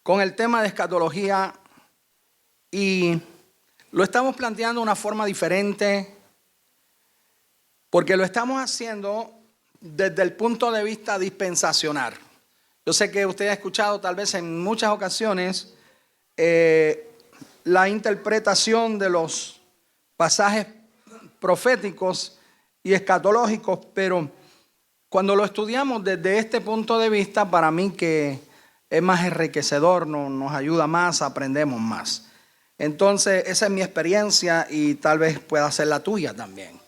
con el tema de escatología y lo estamos planteando de una forma diferente porque lo estamos haciendo desde el punto de vista dispensacional. Yo sé que usted ha escuchado tal vez en muchas ocasiones la interpretación de los pasajes proféticos y escatológicos, pero cuando lo estudiamos desde este punto de vista, para mí que es más enriquecedor, nos ayuda más, aprendemos más. Entonces, esa es mi experiencia y tal vez pueda ser la tuya también.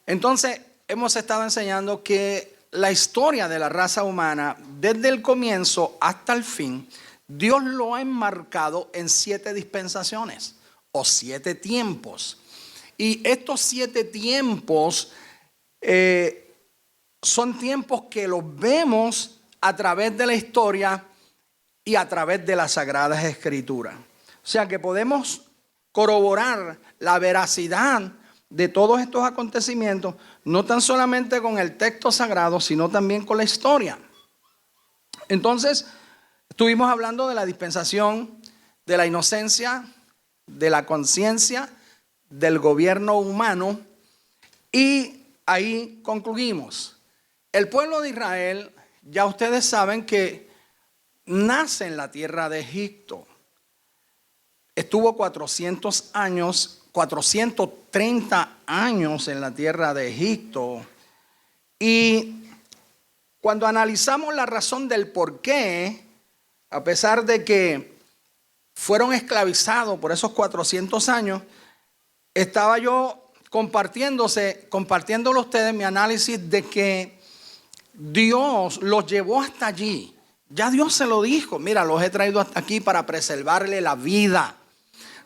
Entonces, hemos estado enseñando que la historia de la raza humana, desde el comienzo hasta el fin, Dios lo ha enmarcado en 7 dispensaciones o 7 tiempos. Y estos 7 tiempos son tiempos que los vemos a través de la historia y a través de las Sagradas Escrituras. O sea que podemos corroborar la veracidad de todos estos acontecimientos, no tan solamente con el texto sagrado, sino también con la historia. Entonces, estuvimos hablando de la dispensación de la inocencia, de la conciencia, del gobierno humano, y ahí concluimos. El pueblo de Israel, ya ustedes saben que nace en la tierra de Egipto. Estuvo 430 años en la tierra de Egipto. Y cuando analizamos la razón del por qué, a pesar de que fueron esclavizados por esos 400 años, estaba yo compartiéndolo a ustedes mi análisis de que Dios los llevó hasta allí. Ya Dios se lo dijo, mira, los he traído hasta aquí para preservarle la vida.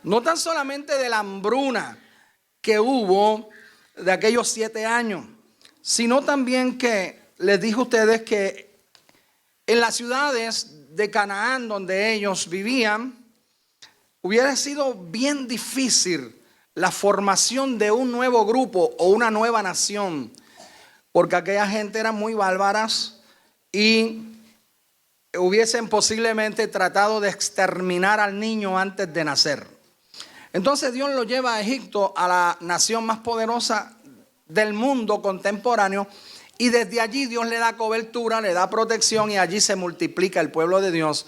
No tan solamente de la hambruna que hubo de aquellos 7 años, sino también que les dijo a ustedes que en las ciudades de Canaán donde ellos vivían, hubiera sido bien difícil la formación de un nuevo grupo o una nueva nación, porque aquella gente era muy bárbaras y hubiesen posiblemente tratado de exterminar al niño antes de nacer. Entonces Dios lo lleva a Egipto, a la nación más poderosa del mundo contemporáneo, y desde allí Dios le da cobertura, le da protección y allí se multiplica el pueblo de Dios.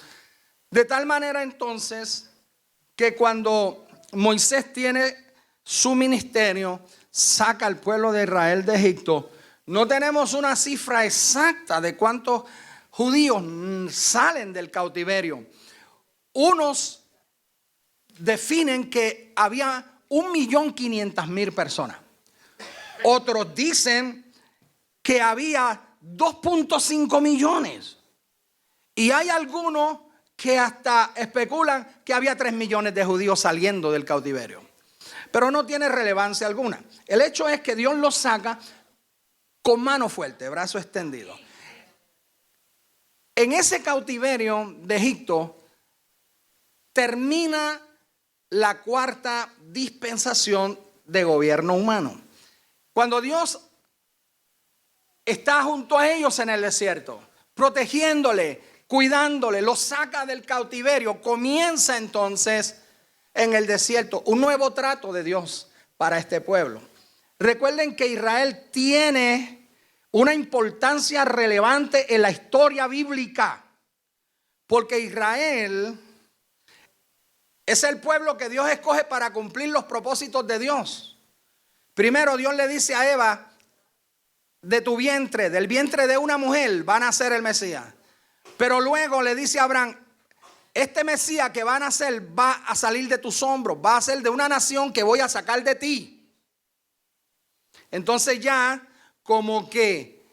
De tal manera entonces que cuando Moisés tiene su ministerio, saca al pueblo de Israel de Egipto, no tenemos una cifra exacta de cuántos judíos salen del cautiverio. Unos definen que había 1.500.000 personas. Otros dicen que había 2.5 millones. Y hay algunos que hasta especulan que había 3 millones de judíos saliendo del cautiverio. Pero no tiene relevancia alguna. El hecho es que Dios los saca con mano fuerte, brazo extendido. En ese cautiverio de Egipto termina la 4ª dispensación de gobierno humano. Cuando Dios está junto a ellos en el desierto, protegiéndole, cuidándole, los saca del cautiverio, comienza entonces en el desierto un nuevo trato de Dios para este pueblo. Recuerden que Israel tiene una importancia relevante en la historia bíblica, porque Israel es el pueblo que Dios escoge para cumplir los propósitos de Dios. Primero Dios le dice a Eva, de tu vientre, del vientre de una mujer va a nacer el Mesías. Pero luego le dice a Abraham, este Mesías que va a nacer va a salir de tus hombros, va a ser de una nación que voy a sacar de ti. Entonces ya como que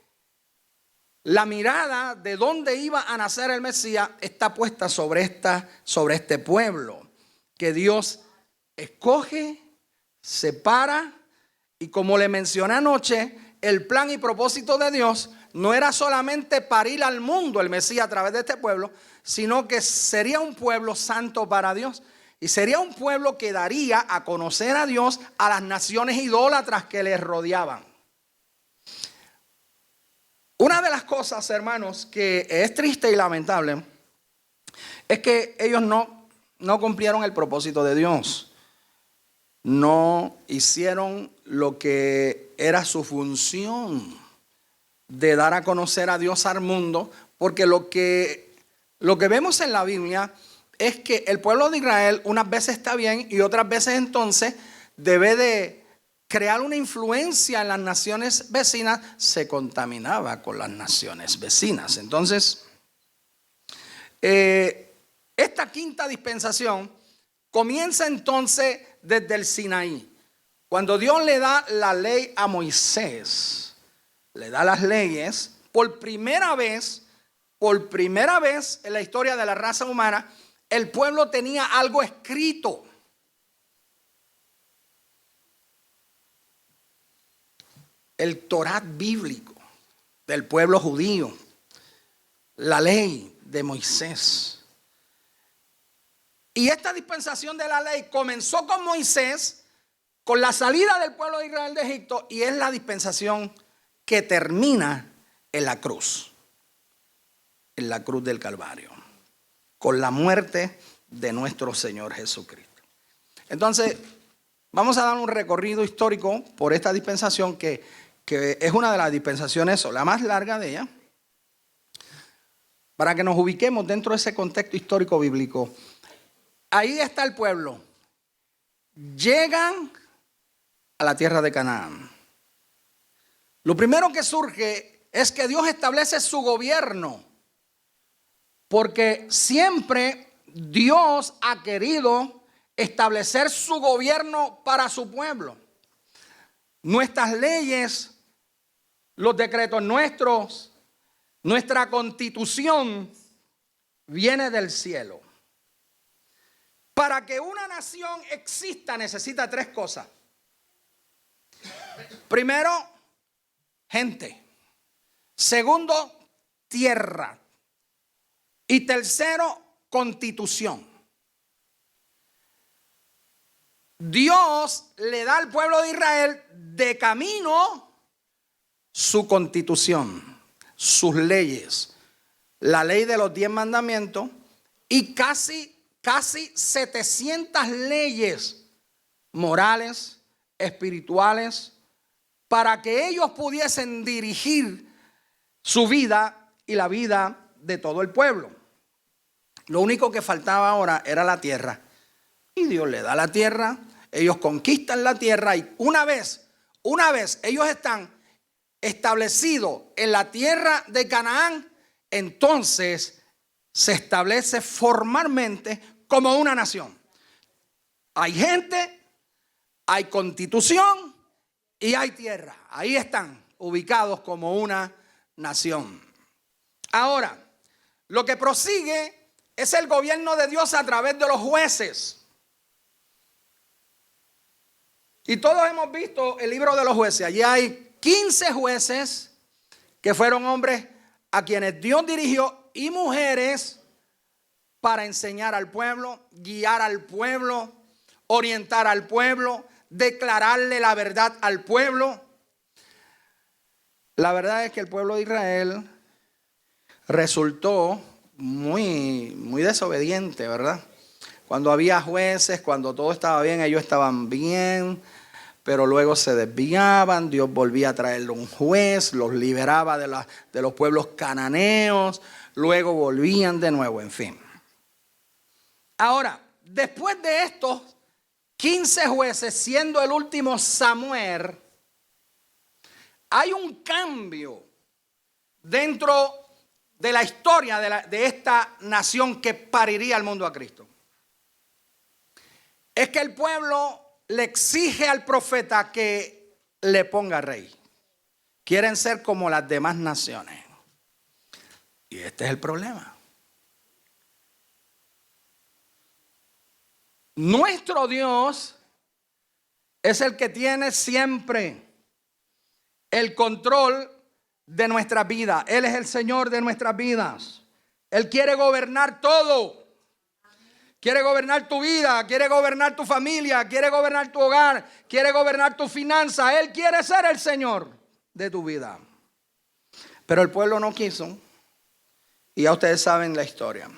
la mirada de dónde iba a nacer el Mesías está puesta sobre este pueblo que Dios escoge, separa, y como le mencioné anoche, el plan y propósito de Dios no era solamente parir al mundo el Mesías a través de este pueblo, sino que sería un pueblo santo para Dios. Y sería un pueblo que daría a conocer a Dios a las naciones idólatras que les rodeaban. Una de las cosas, hermanos, que es triste y lamentable, es que ellos no cumplieron el propósito de Dios. No hicieron lo que era su función de dar a conocer a Dios al mundo, porque lo que vemos en la Biblia es que el pueblo de Israel unas veces está bien y otras veces entonces debe de crear una influencia en las naciones vecinas, se contaminaba con las naciones vecinas. Entonces, esta quinta dispensación comienza entonces desde el Sinaí. Cuando Dios le da la ley a Moisés, le da las leyes, por primera vez en la historia de la raza humana, el pueblo tenía algo escrito. El Torá bíblico del pueblo judío, la ley de Moisés. Y esta dispensación de la ley comenzó con Moisés, con la salida del pueblo de Israel de Egipto, y es la dispensación que termina en la cruz del Calvario, con la muerte de nuestro Señor Jesucristo. Entonces, vamos a dar un recorrido histórico por esta dispensación que es una de las dispensaciones, o la más larga de ella, para que nos ubiquemos dentro de ese contexto histórico bíblico. Ahí está el pueblo. Llegan a la tierra de Canaán. Lo primero que surge es que Dios establece su gobierno, porque siempre Dios ha querido establecer su gobierno para su pueblo. Nuestras leyes, los decretos nuestros, nuestra constitución viene del cielo. Para que una nación exista necesita tres cosas. Primero, gente. Segundo, tierra. Y tercero, constitución. Dios le da al pueblo de Israel de camino su constitución, sus leyes, la ley de los 10 mandamientos y casi 700 leyes morales, espirituales, para que ellos pudiesen dirigir su vida y la vida de todo el pueblo. Lo único que faltaba ahora era la tierra. Y Dios le da la tierra, ellos conquistan la tierra y una vez ellos están establecidos en la tierra de Canaán, entonces se establece formalmente como una nación. Hay gente, hay constitución y hay tierra. Ahí están ubicados como una nación. Ahora, lo que prosigue es el gobierno de Dios a través de los jueces. Y todos hemos visto el libro de los jueces. Allí hay 15 jueces que fueron hombres a quienes Dios dirigió y mujeres para enseñar al pueblo, guiar al pueblo, orientar al pueblo, declararle la verdad al pueblo. La verdad es que el pueblo de Israel resultó muy desobediente, ¿verdad? Cuando había jueces, cuando todo estaba bien, ellos estaban bien, pero luego se desviaban. Dios volvía a traerle un juez, los liberaba de los pueblos cananeos, luego volvían de nuevo, en fin. Ahora, después de estos 15 jueces, siendo el último Samuel, hay un cambio dentro de la historia de esta nación que pariría al mundo a Cristo. Es que el pueblo le exige al profeta que le ponga rey. Quieren ser como las demás naciones. Y este es el problema. Nuestro Dios es el que tiene siempre el control de nuestra vida. Él es el Señor de nuestras vidas. Él quiere gobernar todo. Quiere gobernar tu vida, quiere gobernar tu familia, quiere gobernar tu hogar, quiere gobernar tu finanza. Él quiere ser el Señor de tu vida. Pero el pueblo no quiso. Y ya ustedes saben la historia.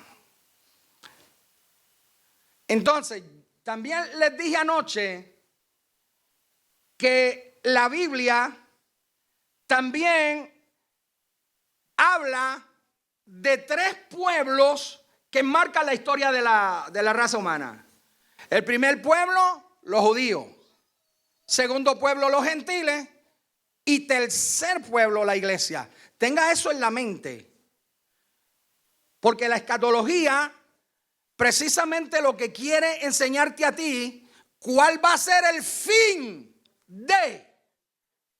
Entonces, también les dije anoche que la Biblia también habla de 3 pueblos que marcan la historia de la raza humana. El primer pueblo, los judíos. Segundo pueblo, los gentiles. Y tercer pueblo, la iglesia. Tenga eso en la mente. Porque la escatología precisamente lo que quiere enseñarte a ti, cuál va a ser el fin de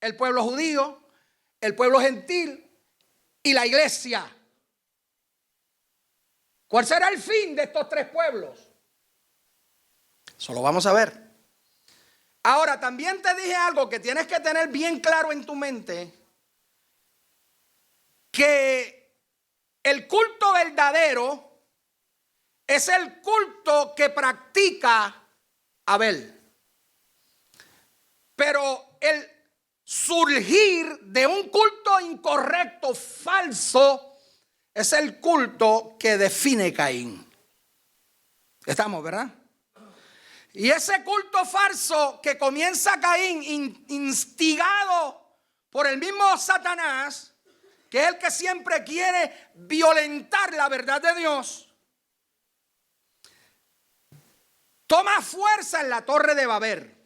el pueblo judío, el pueblo gentil y la iglesia. ¿Cuál será el fin de estos 3 pueblos? Eso lo vamos a ver. Ahora, también te dije algo que tienes que tener bien claro en tu mente, que el culto verdadero es el culto que practica Abel. Pero el surgir de un culto incorrecto, falso, es el culto que define Caín. Estamos, ¿verdad? Y ese culto falso que comienza Caín, instigado por el mismo Satanás, que es el que siempre quiere violentar la verdad de Dios, toma fuerza en la Torre de Babel.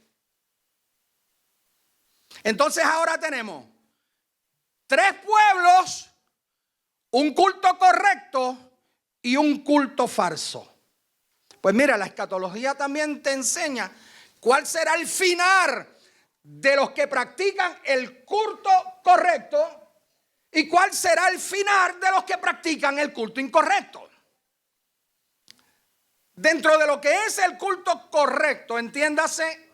Entonces ahora tenemos 3 pueblos, un culto correcto y un culto falso. Pues mira, la escatología también te enseña cuál será el final de los que practican el culto correcto y cuál será el final de los que practican el culto incorrecto. Dentro de lo que es el culto correcto, entiéndase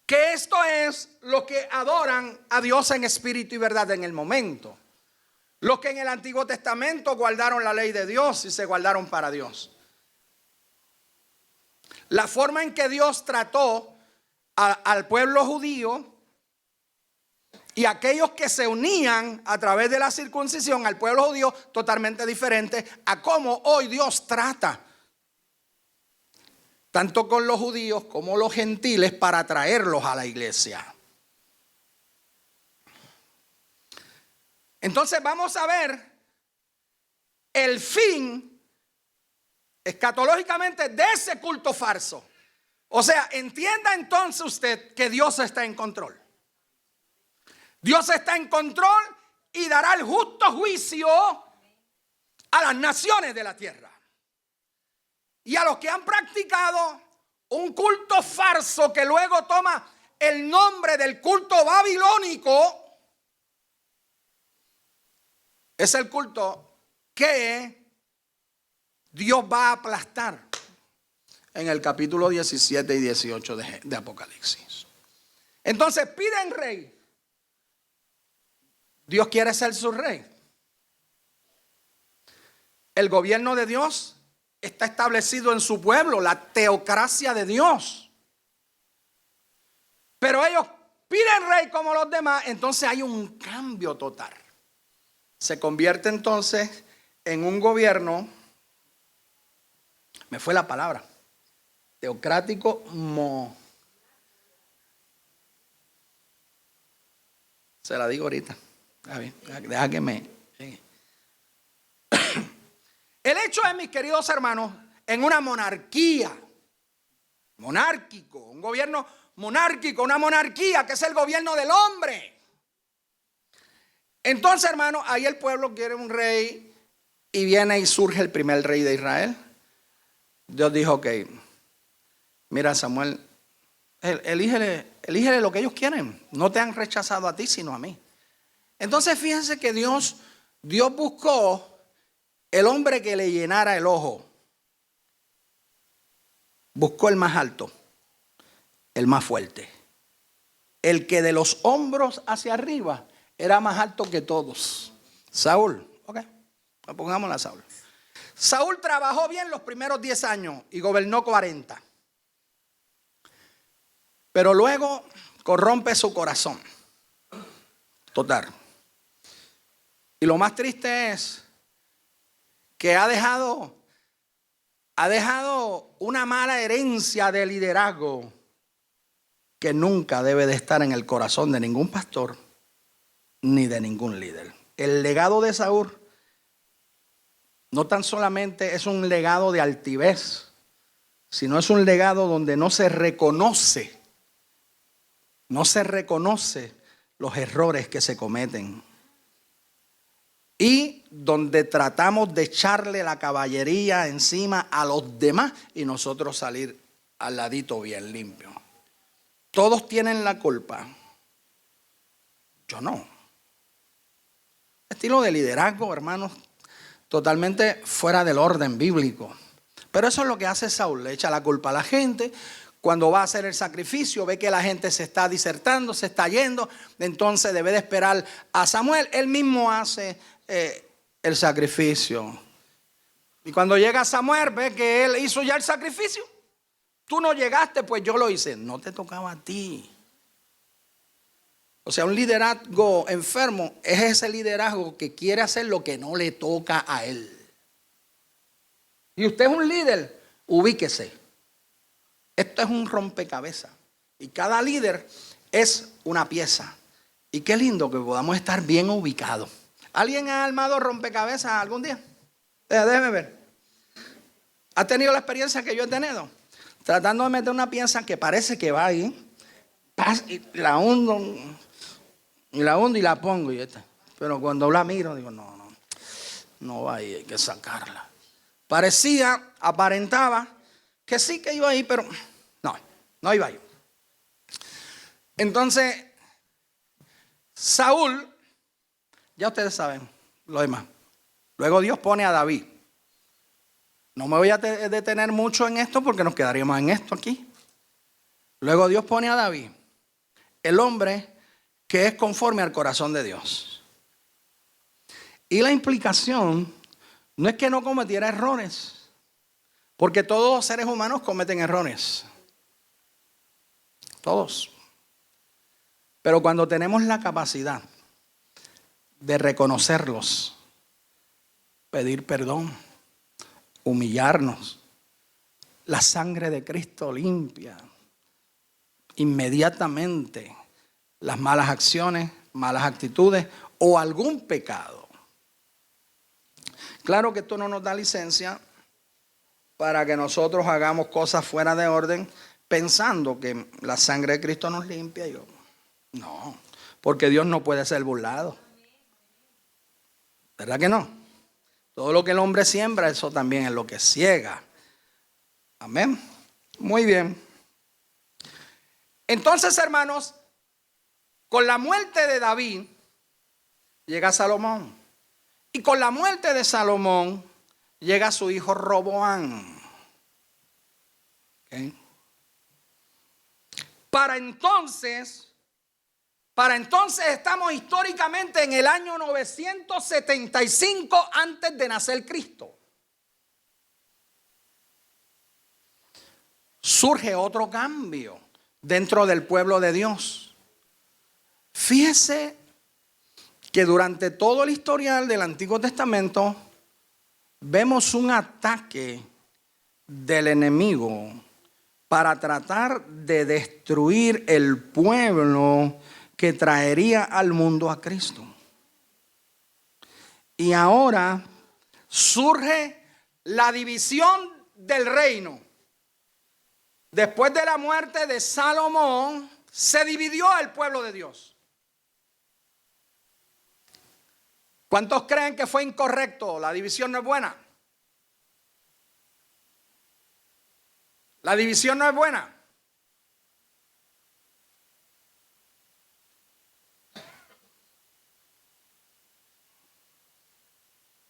que esto es lo que adoran a Dios en espíritu y verdad en el momento. Los que en el Antiguo Testamento guardaron la ley de Dios y se guardaron para Dios. La forma en que Dios trató al pueblo judío y aquellos que se unían a través de la circuncisión al pueblo judío, totalmente diferente a cómo hoy Dios trata tanto con los judíos como los gentiles para traerlos a la iglesia. Entonces vamos a ver el fin escatológicamente de ese culto falso. O sea, entienda entonces usted que Dios está en control. Dios está en control y dará el justo juicio a las naciones de la tierra. Y a los que han practicado un culto falso que luego toma el nombre del culto babilónico, es el culto que Dios va a aplastar en el capítulo 17 y 18 de Apocalipsis. Entonces piden rey. Dios quiere ser su rey. El gobierno de Dios está establecido en su pueblo, la teocracia de Dios. Pero ellos piden rey como los demás, entonces hay un cambio total. Se convierte entonces en un gobierno, me fue la palabra, teocrático, se la digo ahorita. Deja que me llegue. El hecho es, mis queridos hermanos, en una monarquía, monárquico, un gobierno monárquico, una monarquía que es el gobierno del hombre. Entonces, hermanos, ahí el pueblo quiere un rey y viene y surge el primer rey de Israel. Dios dijo, ok, mira Samuel, elígele lo que ellos quieren. No te han rechazado a ti, sino a mí. Entonces fíjense que Dios buscó el hombre que le llenara el ojo. Buscó el más alto, el más fuerte, el que de los hombros hacia arriba era más alto que todos. Saúl, ok, pongámosla a Saúl. Saúl trabajó bien los primeros 10 años y gobernó 40. Pero luego corrompe su corazón. Total. Y lo más triste es que ha dejado ha dejado una mala herencia de liderazgo que nunca debe de estar en el corazón de ningún pastor ni de ningún líder. El legado de Saúl no tan solamente es un legado de altivez, sino es un legado donde no se reconoce los errores que se cometen. Y donde tratamos de echarle la caballería encima a los demás y nosotros salir al ladito bien limpio. Todos tienen la culpa. Yo no. Estilo de liderazgo, hermanos, totalmente fuera del orden bíblico. Pero eso es lo que hace Saúl. Le echa la culpa a la gente. Cuando va a hacer el sacrificio, ve que la gente se está disertando, se está yendo. Entonces debe de esperar a Samuel. Él mismo hace el sacrificio. Y cuando llega Samuel, ve que él hizo ya el sacrificio. Tú no llegaste, pues yo lo hice. No te tocaba a ti. O sea, un liderazgo enfermo es ese liderazgo que quiere hacer lo que no le toca a él. Y usted es un líder, ubíquese. Esto es un rompecabezas. Y cada líder es una pieza. Y qué lindo que podamos estar bien ubicados. ¿Alguien ha armado rompecabezas algún día? Déjeme ver. ¿Ha tenido la experiencia que yo he tenido? Tratando de meter una pieza que parece que va ahí. Y la hundo. Y la pongo. Pero cuando la miro, digo, no va ahí, hay que sacarla. Aparentaba que sí que iba ahí, pero no iba ahí. Entonces, Saúl, ya ustedes saben lo demás. Luego Dios pone a David. No me voy a detener mucho en esto porque nos quedaríamos en esto aquí. Luego Dios pone a David, el hombre que es conforme al corazón de Dios. Y la implicación no es que no cometiera errores, porque todos los seres humanos cometen errores. Todos. Pero cuando tenemos la capacidad de reconocerlos, pedir perdón, humillarnos, la sangre de Cristo limpia inmediatamente las malas acciones, malas actitudes o algún pecado. Claro que esto no nos da licencia para que nosotros hagamos cosas fuera de orden pensando que la sangre de Cristo nos limpia. No, porque Dios no puede ser burlado. ¿Verdad que no? Todo lo que el hombre siembra, eso también es lo que ciega. Amén. Muy bien. Entonces, hermanos, con la muerte de David llega Salomón. Y con la muerte de Salomón llega su hijo Roboam. ¿Okay? Para entonces estamos históricamente en el año 975 antes de nacer Cristo. Surge otro cambio dentro del pueblo de Dios. Fíjese que durante todo el historial del Antiguo Testamento vemos un ataque del enemigo para tratar de destruir el pueblo que traería al mundo a Cristo. Y ahora surge la división del reino. Después de la muerte de Salomón, se dividió el pueblo de Dios. ¿Cuántos creen que fue incorrecto? La división no es buena. La división no es buena.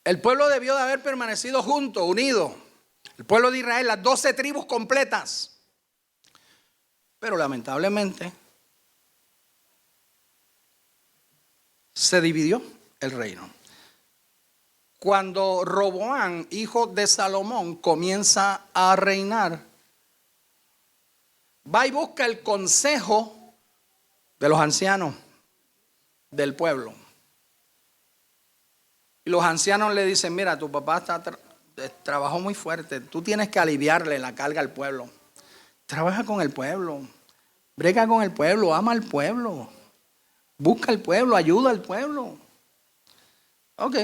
El pueblo debió de haber permanecido junto, unido. El pueblo de Israel, las 12 tribus completas. Pero lamentablemente se dividió el reino. Cuando Roboam, hijo de Salomón, comienza a reinar, va y busca el consejo de los ancianos del pueblo. Y los ancianos le dicen, mira, tu papá está trabajó muy fuerte. Tú tienes que aliviarle la carga al pueblo. Trabaja con el pueblo, brega con el pueblo, ama al pueblo, busca al pueblo, ayuda al pueblo. Ok.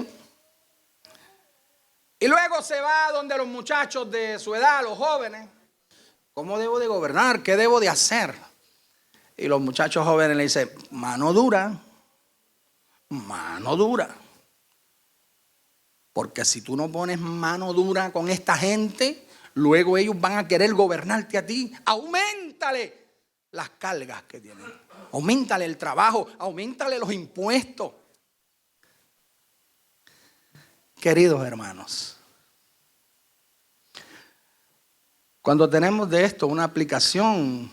Y luego se va donde los muchachos de su edad, los jóvenes. ¿Cómo debo de gobernar? ¿Qué debo de hacer? Y los muchachos jóvenes le dicen, mano dura, mano dura. Porque si tú no pones mano dura con esta gente, luego ellos van a querer gobernarte a ti. Auméntale las cargas que tienen. Auméntale el trabajo, auméntale los impuestos. Queridos hermanos, cuando tenemos de esto una aplicación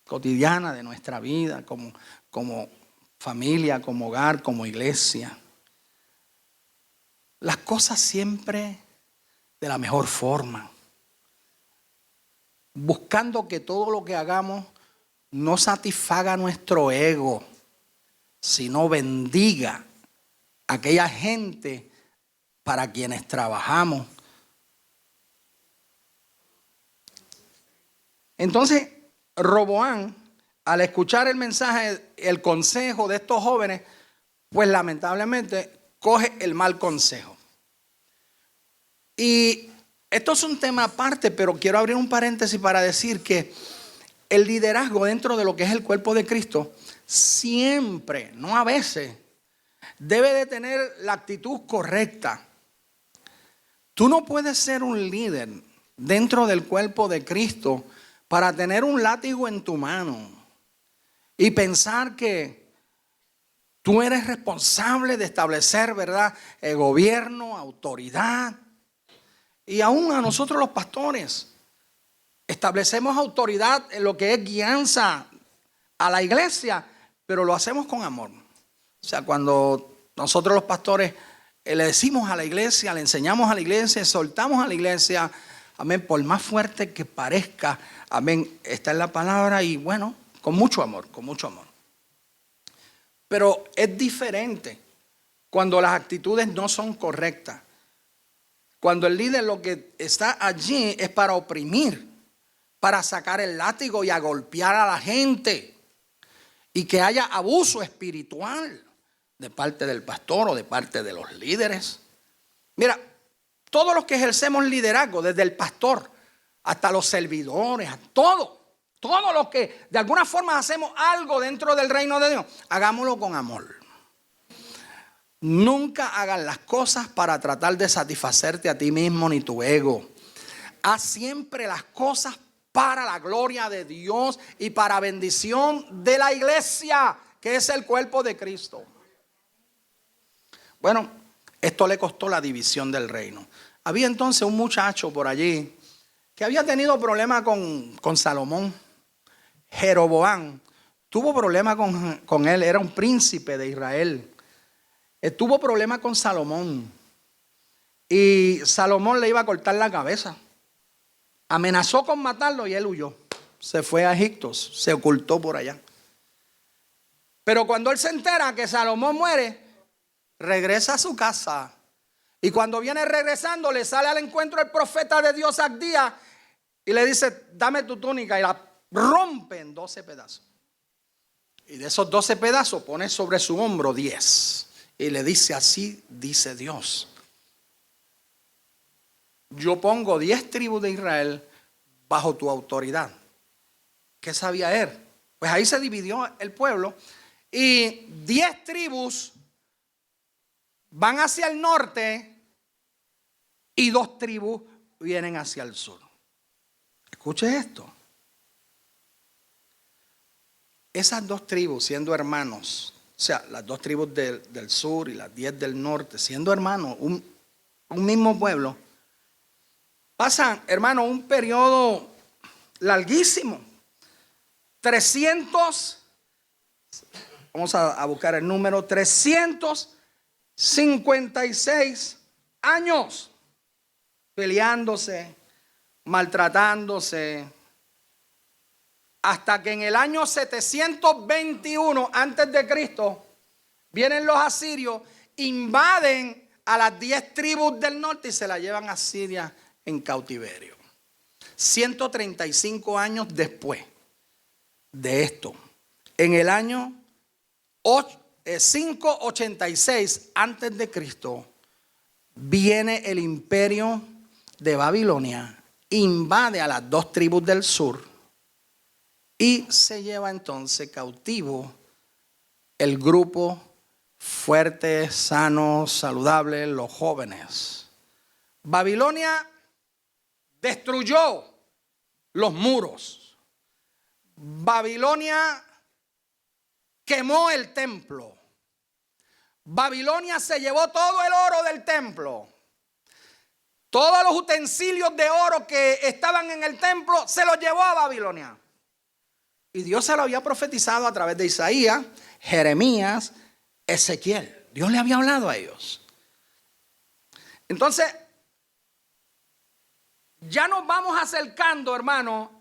cotidiana de nuestra vida, como familia, como hogar, como iglesia, las cosas siempre de la mejor forma, buscando que todo lo que hagamos no satisfaga nuestro ego, sino bendiga a aquella gente para quienes trabajamos. Entonces, Roboam, al escuchar el mensaje, el consejo de estos jóvenes, pues lamentablemente coge el mal consejo. Y esto es un tema aparte, pero quiero abrir un paréntesis para decir que el liderazgo dentro de lo que es el cuerpo de Cristo siempre, no a veces, debe de tener la actitud correcta. Tú no puedes ser un líder dentro del cuerpo de Cristo para tener un látigo en tu mano y pensar que tú eres responsable de establecer, ¿verdad?, el gobierno, autoridad. Y aún a nosotros los pastores establecemos autoridad en lo que es guianza a la iglesia, pero lo hacemos con amor. O sea, cuando nosotros los pastores le decimos a la iglesia, le enseñamos a la iglesia, exhortamos a la iglesia, amén, por más fuerte que parezca, amén, está en la palabra y bueno, con mucho amor, con mucho amor. Pero es diferente cuando las actitudes no son correctas. Cuando el líder lo que está allí es para oprimir, para sacar el látigo y a golpear a la gente. Y que haya abuso espiritual de parte del pastor o de parte de los líderes. Mira, todos los que ejercemos liderazgo, desde el pastor hasta los servidores, a todos los que de alguna forma hacemos algo dentro del reino de Dios, hagámoslo con amor. Nunca hagan las cosas para tratar de satisfacerte a ti mismo ni tu ego. Haz siempre las cosas para la gloria de Dios y para bendición de la iglesia, que es el cuerpo de Cristo. Bueno, esto le costó la división del reino. Había entonces un muchacho por allí que había tenido problemas con Salomón. Jeroboam tuvo problemas con él, era un príncipe de Israel. Tuvo problemas con Salomón y Salomón le iba a cortar la cabeza. Amenazó con matarlo y él huyó. Se fue a Egipto, se ocultó por allá. Pero cuando él se entera que Salomón muere, regresa a su casa. Y cuando viene regresando, le sale al encuentro el profeta de Dios Abdías y le dice, dame tu túnica, y la rompe en 12 pedazos. Y de esos 12 pedazos pone sobre su hombro 10. Y le dice, así dice Dios. Yo pongo 10 tribus de Israel bajo tu autoridad. ¿Qué sabía él? Pues ahí se dividió el pueblo y 10 tribus van hacia el norte y 2 tribus vienen hacia el sur. Escuche esto. Esas 2 tribus siendo hermanos, o sea, las 2 tribus del sur y las 10 del norte, siendo hermanos, un mismo pueblo, pasan, hermano, un periodo larguísimo. 300, vamos a buscar el número, 356 años peleándose, maltratándose, hasta que en el año 721 antes de Cristo vienen los asirios, invaden a las 10 tribus del norte y se las llevan a Siria en cautiverio. 135 años después de esto, en el año 586 antes de Cristo, viene el imperio de Babilonia, invade a las 2 tribus del sur y se lleva entonces cautivo el grupo fuerte, sano, saludable, los jóvenes. Babilonia destruyó los muros. Babilonia quemó el templo. Babilonia se llevó todo el oro del templo. Todos los utensilios de oro que estaban en el templo se los llevó a Babilonia. Y Dios se lo había profetizado a través de Isaías, Jeremías, Ezequiel. Dios le había hablado a ellos. Entonces, ya nos vamos acercando, hermano,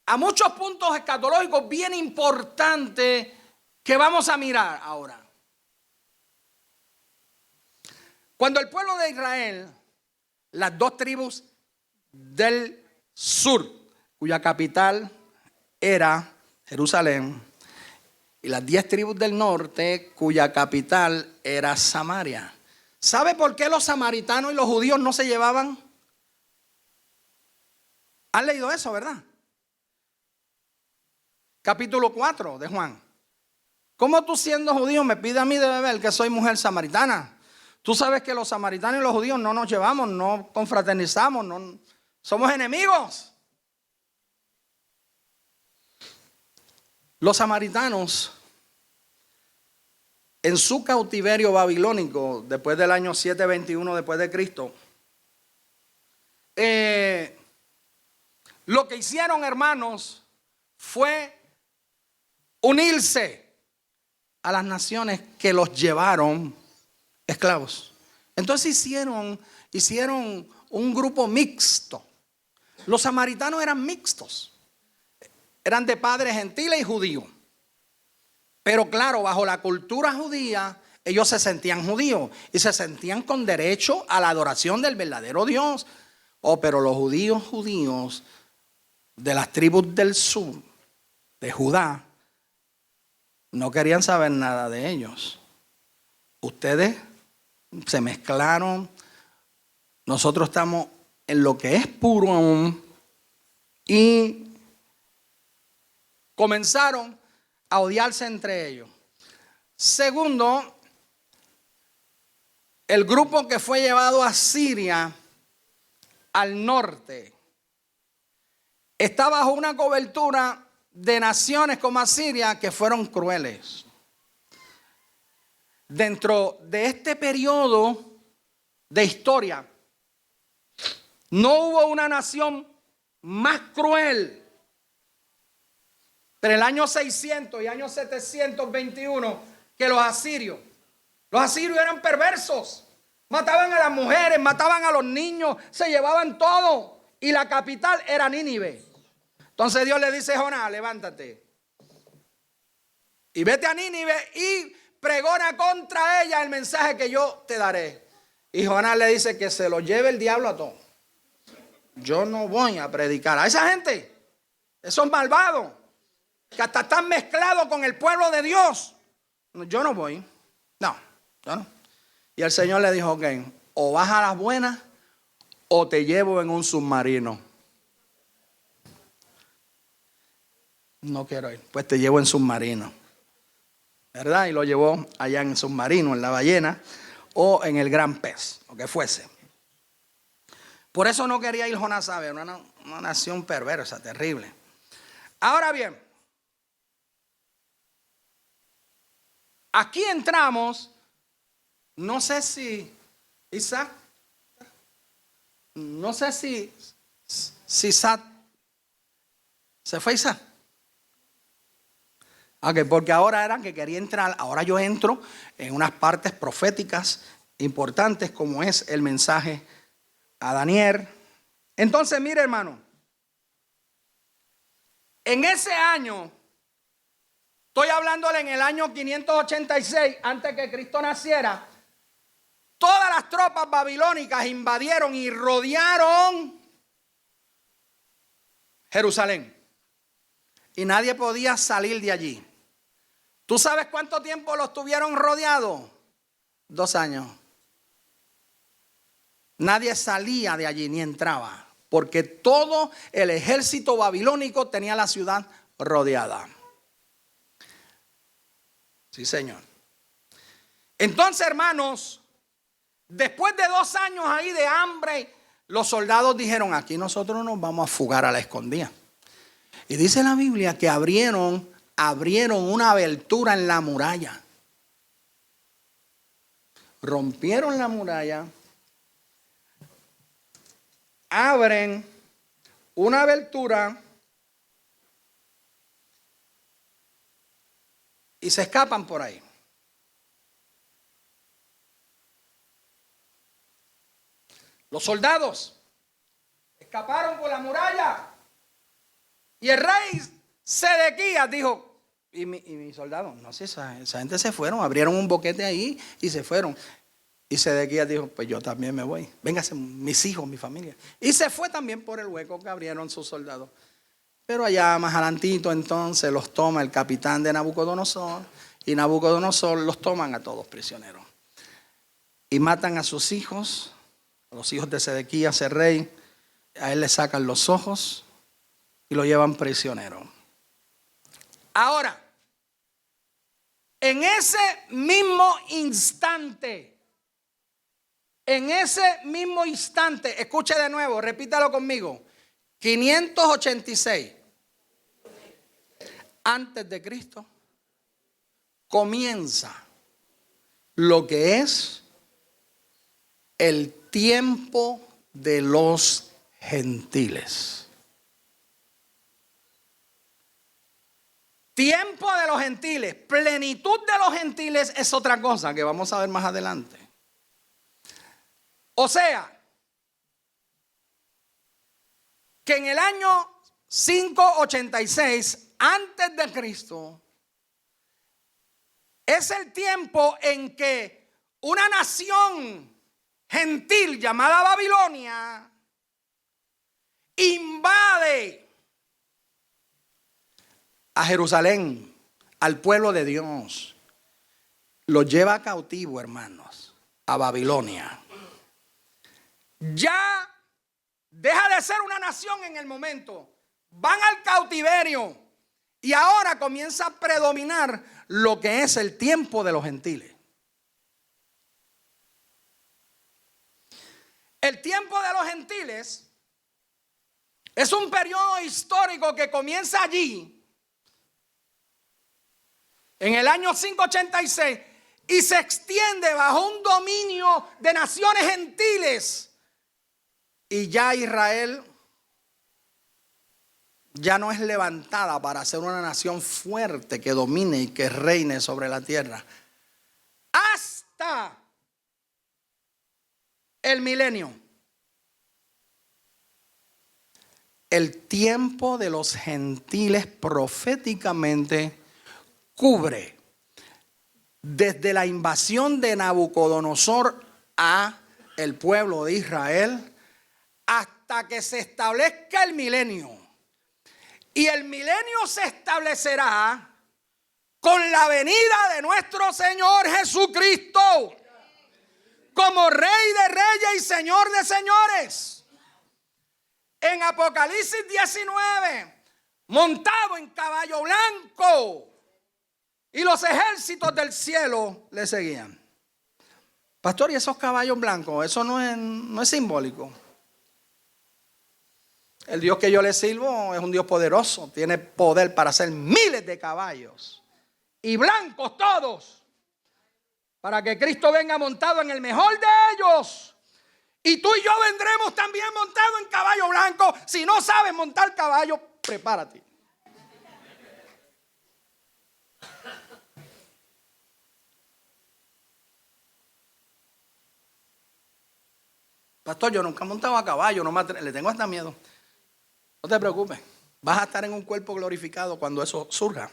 a muchos puntos escatológicos bien importantes que vamos a mirar ahora. Cuando el pueblo de Israel, las 2 tribus del sur, cuya capital era Jerusalén, y las 10 tribus del norte, cuya capital era Samaria. ¿Sabe por qué los samaritanos y los judíos no se llevaban? ¿Han leído eso, verdad? Capítulo 4 de Juan. ¿Cómo tú, siendo judío, me pides a mí de beber que soy mujer samaritana? Tú sabes que los samaritanos y los judíos no nos llevamos, no confraternizamos, no, somos enemigos. Los samaritanos, en su cautiverio babilónico, después del año 721 después de Cristo, lo que hicieron, hermanos, fue unirse a las naciones que los llevaron esclavos. Entonces hicieron un grupo mixto. Los samaritanos eran mixtos. Eran de padres gentiles y judíos. Pero claro, bajo la cultura judía, ellos se sentían judíos y se sentían con derecho a la adoración del verdadero Dios. Pero los judíos de las tribus del sur, de Judá, no querían saber nada de ellos. Ustedes se mezclaron. Nosotros estamos en lo que es puro aún. Y comenzaron a odiarse entre ellos. Segundo, el grupo que fue llevado a Siria, al norte, está bajo una cobertura de naciones como Asiria que fueron crueles. Dentro de este periodo de historia, no hubo una nación más cruel. Entre el año 600 y año 721 que los asirios. Los asirios eran perversos. Mataban a las mujeres, mataban a los niños, se llevaban todo. Y la capital era Nínive. Entonces Dios le dice a Jonás, levántate y vete a Nínive y pregona contra ella el mensaje que yo te daré. Y Jonás le dice que se lo lleve el diablo a todos. Yo no voy a predicar a esa gente, esos malvados, que hasta están mezclados con el pueblo de Dios. Yo no voy. No, yo no. Y el Señor le dijo, ok, o vas a las buenas o te llevo en un submarino. No quiero ir. Pues te llevo en submarino. ¿Verdad? Y lo llevó allá en el submarino, en la ballena o en el gran pez, lo que fuese. Por eso no quería ir Jonás, ¿sabe? Una nación perversa, terrible. Ahora bien, aquí entramos, no sé si Isaac, no sé si Isaac, ¿se fue Isaac? Okay, porque ahora era que quería entrar, ahora yo entro en unas partes proféticas importantes como es el mensaje a Daniel. Entonces, mire, hermano, en ese año, estoy hablándole en el año 586, antes que Cristo naciera, todas las tropas babilónicas invadieron y rodearon Jerusalén. Y nadie podía salir de allí. ¿Tú sabes cuánto tiempo los tuvieron rodeados? 2 años. Nadie salía de allí ni entraba, porque todo el ejército babilónico tenía la ciudad rodeada. Sí, Señor. Entonces, hermanos, después de 2 años ahí de hambre, los soldados dijeron: aquí nosotros nos vamos a fugar a la escondida. Y dice la Biblia que abrieron una abertura en la muralla. Rompieron la muralla, abren una abertura y se escapan por ahí. Los soldados escaparon por la muralla. Y el rey Sedequías dijo: ¿Y mi soldado? No sé, esa gente se fueron, abrieron un boquete ahí y se fueron. Y Sedequías dijo: pues yo también me voy. Véngase mis hijos, mi familia. Y se fue también por el hueco que abrieron sus soldados. Pero allá más adelantito entonces los toma el capitán de Nabucodonosor. Y Nabucodonosor los toman a todos prisioneros. Y matan a sus hijos, a los hijos de Sedequías, el rey. A él le sacan los ojos y lo llevan prisionero. Ahora, en ese mismo instante, escuche de nuevo, repítalo conmigo, 586 antes de Cristo, comienza lo que es el tiempo de los gentiles. Tiempo de los gentiles, plenitud de los gentiles es otra cosa que vamos a ver más adelante. O sea, que en el año 586 antes de Cristo es el tiempo en que una nación gentil llamada Babilonia invade a Jerusalén, al pueblo de Dios. Lo lleva cautivo, hermanos, a Babilonia. Ya deja de ser una nación en el momento. Van al cautiverio y ahora comienza a predominar lo que es el tiempo de los gentiles. El tiempo de los gentiles es un periodo histórico que comienza allí, en el año 586, y se extiende bajo un dominio de naciones gentiles. Y ya Israel ya no es levantada para ser una nación fuerte que domine y que reine sobre la tierra. Hasta el milenio. El tiempo de los gentiles proféticamente cubre desde la invasión de Nabucodonosor a el pueblo de Israel hasta que se establezca el milenio. Y el milenio se establecerá con la venida de nuestro Señor Jesucristo como Rey de Reyes y Señor de Señores. En Apocalipsis 19, montado en caballo blanco, y los ejércitos del cielo le seguían. Pastor, ¿y esos caballos blancos? Eso no es simbólico. El Dios que yo le sirvo es un Dios poderoso. Tiene poder para hacer miles de caballos. Y blancos todos. Para que Cristo venga montado en el mejor de ellos. Y tú y yo vendremos también montados en caballo blanco. Si no sabes montar caballo, prepárate. Pastor, yo nunca he montado a caballo, le tengo hasta miedo. No te preocupes, vas a estar en un cuerpo glorificado cuando eso surja.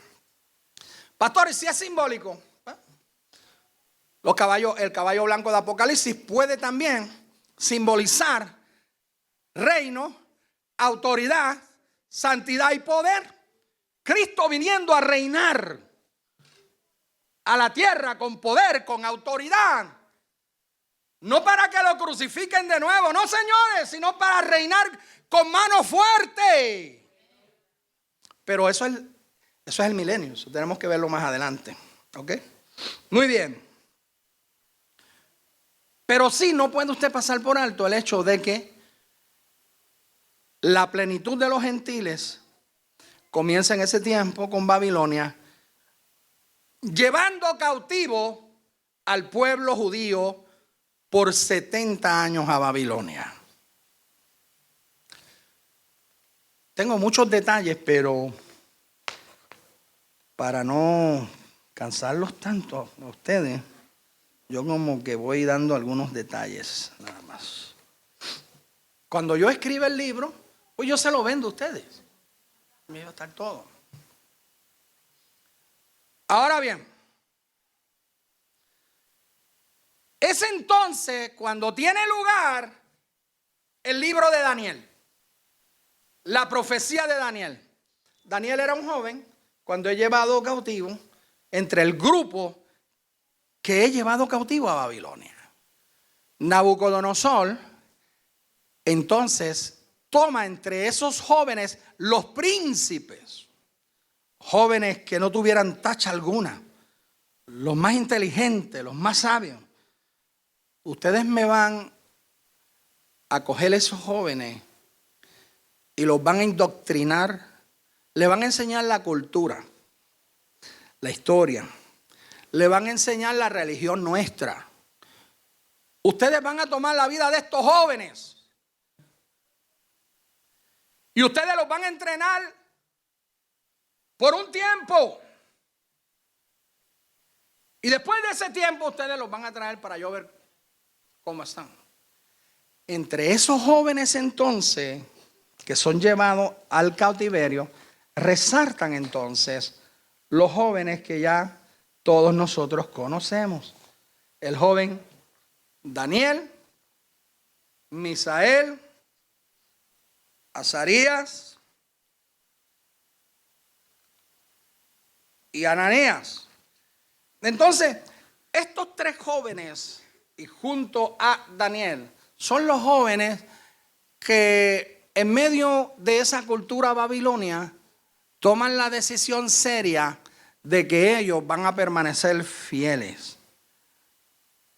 Pastor, ¿y si es simbólico? El caballo blanco de Apocalipsis puede también simbolizar reino, autoridad, santidad y poder. Cristo viniendo a reinar a la tierra con poder, con autoridad. No para que lo crucifiquen de nuevo, no señores, sino para reinar con mano fuerte. Pero eso es el milenio, eso tenemos que verlo más adelante. ¿Ok? Muy bien. Pero sí, no puede usted pasar por alto el hecho de que la plenitud de los gentiles comienza en ese tiempo con Babilonia, llevando cautivo al pueblo judío por 70 años a Babilonia. Tengo muchos detalles, pero para no cansarlos tanto a ustedes, yo como que voy dando algunos detalles nada más. Cuando yo escriba el libro, pues yo se lo vendo a ustedes. Me va a estar todo. Ahora bien, es entonces cuando tiene lugar el libro de Daniel, la profecía de Daniel. Daniel era un joven cuando he llevado cautivo entre el grupo que he llevado cautivo a Babilonia. Nabucodonosor entonces toma entre esos jóvenes los príncipes, jóvenes que no tuvieran tacha alguna, los más inteligentes, los más sabios. Ustedes me van a coger esos jóvenes y los van a indoctrinar, le van a enseñar la cultura, la historia, le van a enseñar la religión nuestra. Ustedes van a tomar la vida de estos jóvenes y ustedes los van a entrenar por un tiempo. Y después de ese tiempo ustedes los van a traer para yo ver cómo están. Entre esos jóvenes entonces que son llevados al cautiverio, resaltan entonces los jóvenes que ya todos nosotros conocemos. El joven Daniel, Misael, Azarías y Ananías. Entonces, estos tres jóvenes y junto a Daniel son los jóvenes que en medio de esa cultura babilonia toman la decisión seria de que ellos van a permanecer fieles.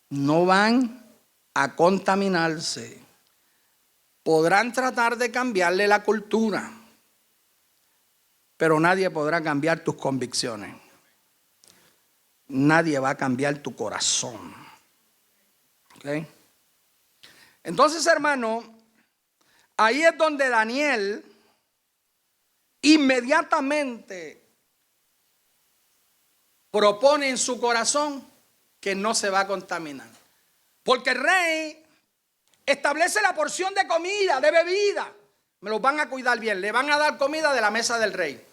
No van a contaminarse. Podrán tratar de cambiarle la cultura, pero nadie podrá cambiar tus convicciones. Nadie va a cambiar tu corazón. ¿Ok? Entonces, hermano, ahí es donde Daniel inmediatamente propone en su corazón que no se va a contaminar. Porque el rey establece la porción de comida, de bebida. Me los van a cuidar bien, le van a dar comida de la mesa del rey.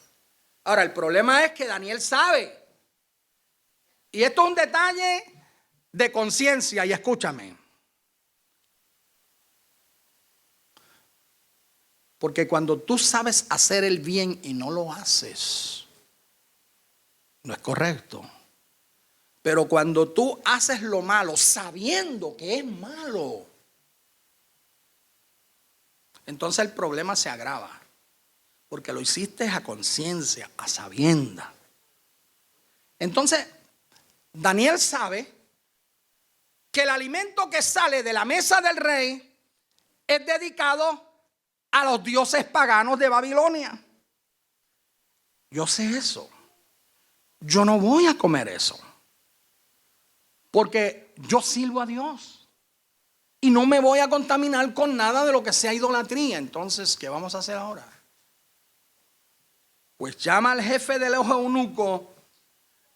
Ahora, el problema es que Daniel sabe. Y esto es un detalle de conciencia, y escúchame. Porque cuando tú sabes hacer el bien y no lo haces, no es correcto. Pero cuando tú haces lo malo sabiendo que es malo, entonces el problema se agrava. Porque lo hiciste a conciencia, a sabienda. Entonces, Daniel sabe que el alimento que sale de la mesa del rey es dedicado a los dioses paganos de Babilonia. Yo sé eso. Yo no voy a comer eso. Porque yo sirvo a Dios. Y no me voy a contaminar con nada de lo que sea idolatría. Entonces, ¿qué vamos a hacer ahora? Pues llama al jefe de los eunucos,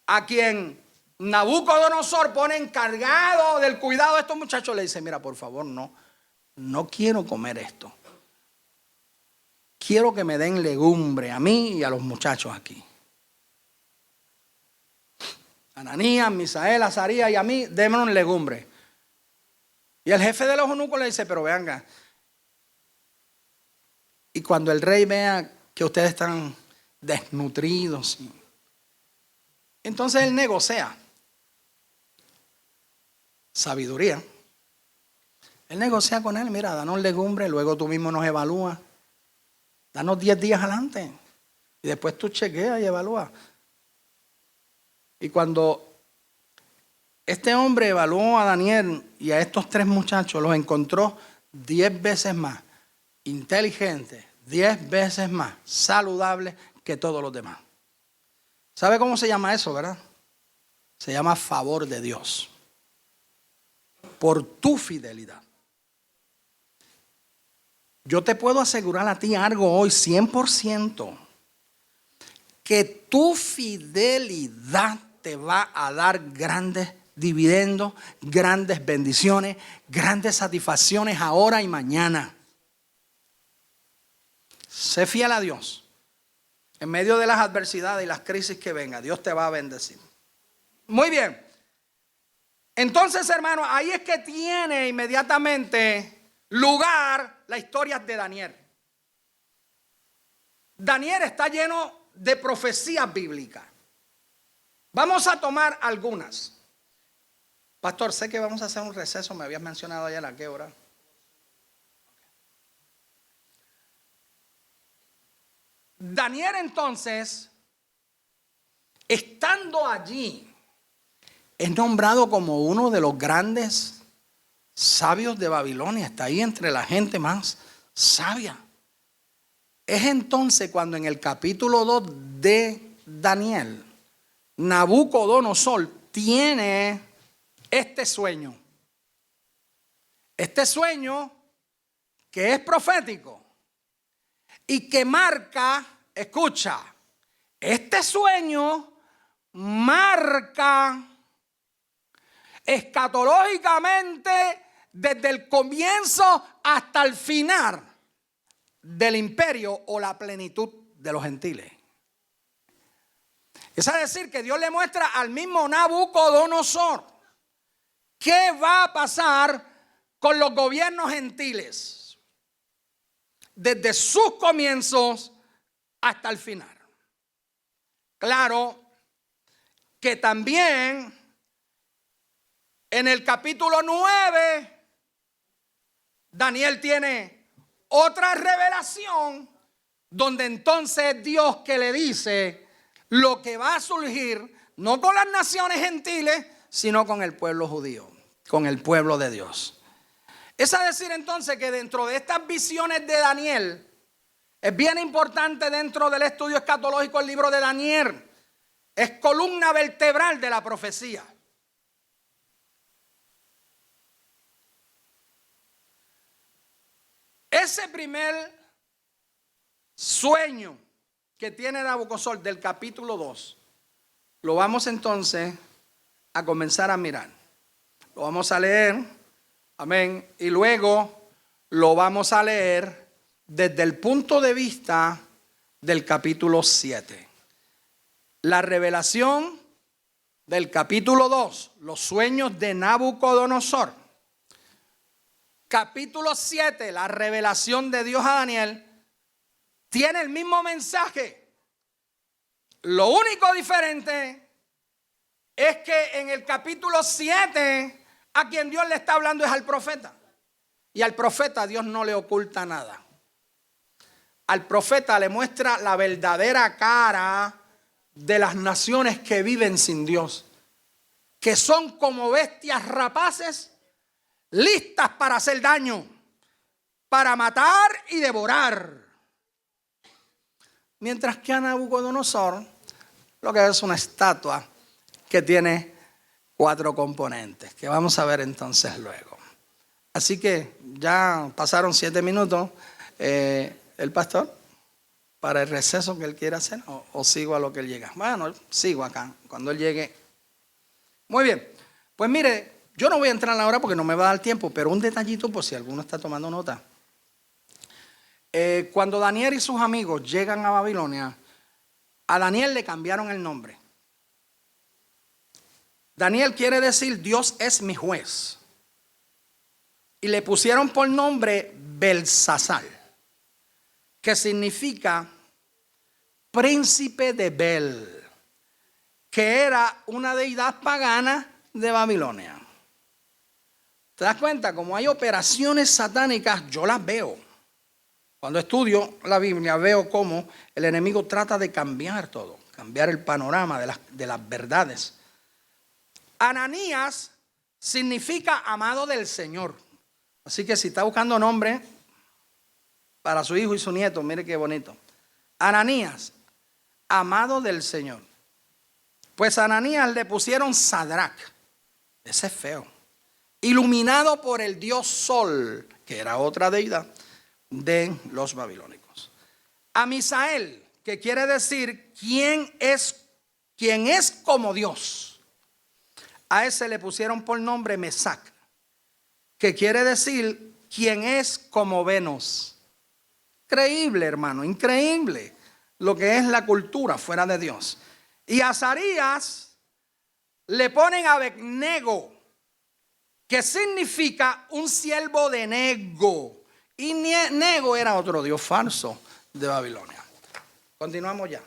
a quien Nabucodonosor pone encargado del cuidado de estos muchachos. Le dice, mira, por favor, no quiero comer esto. Quiero que me den legumbre a mí y a los muchachos aquí. Ananías, Misael, Azarías y a mí, démonos legumbre. Y el jefe de los eunucos le dice, pero venga. Y cuando el rey vea que ustedes están desnutridos, entonces él negocia. Sabiduría. Él negocia con él, mira, danos legumbre, luego tú mismo nos evalúas. Danos 10 días adelante. Y después tú chequeas y evalúas. Y cuando este hombre evaluó a Daniel y a estos 3 muchachos, los encontró 10 veces más inteligentes, 10 veces más saludables que todos los demás. ¿Sabe cómo se llama eso, verdad? Se llama favor de Dios. Por tu fidelidad. Yo te puedo asegurar a ti algo hoy, 100%, que tu fidelidad te va a dar grandes dividendos, grandes bendiciones, grandes satisfacciones ahora y mañana. Sé fiel a Dios. En medio de las adversidades y las crisis que vengan, Dios te va a bendecir. Muy bien. Entonces, hermano, ahí es que tiene inmediatamente lugar la historia de Daniel. Daniel está lleno de profecías bíblicas. Vamos a tomar algunas. Pastor, sé que vamos a hacer un receso. Me habías mencionado ayer a qué hora. Daniel entonces, estando allí, es nombrado como uno de los grandes sabios de Babilonia. Está ahí entre la gente más sabia. Es entonces cuando en el capítulo 2 de Daniel, Nabucodonosor tiene este sueño. Este sueño que es profético y que marca, escucha, este sueño marca escatológicamente desde el comienzo hasta el final del imperio o la plenitud de los gentiles. Es decir, que Dios le muestra al mismo Nabucodonosor qué va a pasar con los gobiernos gentiles desde sus comienzos hasta el final. Claro que también en el capítulo 9, Daniel tiene otra revelación donde entonces es Dios que le dice lo que va a surgir, no con las naciones gentiles, sino con el pueblo judío, con el pueblo de Dios. Es decir entonces que dentro de estas visiones de Daniel, es bien importante dentro del estudio escatológico el libro de Daniel. Es columna vertebral de la profecía. Ese primer sueño que tiene Nabucodonosor del capítulo 2, lo vamos entonces a comenzar a mirar. Lo vamos a leer, amén, y luego lo vamos a leer desde el punto de vista del capítulo 7. La revelación del capítulo 2, los sueños de Nabucodonosor. Capítulo 7, la revelación de Dios a Daniel, tiene el mismo mensaje. Lo único diferente es que en el capítulo 7 a quien Dios le está hablando es al profeta. Y al profeta Dios no le oculta nada. Al profeta le muestra la verdadera cara de las naciones que viven sin Dios, que son como bestias rapaces, listas para hacer daño, para matar y devorar. Mientras que a Nabucodonosor lo que es una estatua que tiene 4 componentes, que vamos a ver entonces luego. Así que ya pasaron 7 minutos. El pastor, para el receso que él quiere hacer, o sigo a lo que él llega. Bueno, sigo acá, cuando él llegue. Muy bien, pues mire, yo no voy a entrar ahora porque no me va a dar tiempo, pero un detallito por si alguno está tomando nota. Cuando Daniel y sus amigos llegan a Babilonia, a Daniel le cambiaron el nombre. Daniel quiere decir Dios es mi juez. Y le pusieron por nombre Belsasar, que significa príncipe de Bel, que era una deidad pagana de Babilonia. ¿Te das cuenta? Como hay operaciones satánicas, yo las veo. Cuando estudio la Biblia veo cómo el enemigo trata de cambiar todo, cambiar el panorama de las verdades. Ananías significa amado del Señor. Así que si está buscando nombre para su hijo y su nieto, mire qué bonito. Ananías, amado del Señor. Pues a Ananías le pusieron Sadrach, ese es feo, iluminado por el dios Sol, que era otra deidad de los babilónicos. A Misael, que quiere decir quién es como Dios. A ese le pusieron por nombre Mesac, que quiere decir quién es como Venus. Increíble, hermano, increíble lo que es la cultura fuera de Dios. Y a Azarías le ponen Abednego, que significa un siervo de Nego. Y Nego era otro dios falso de Babilonia. Continuamos ya.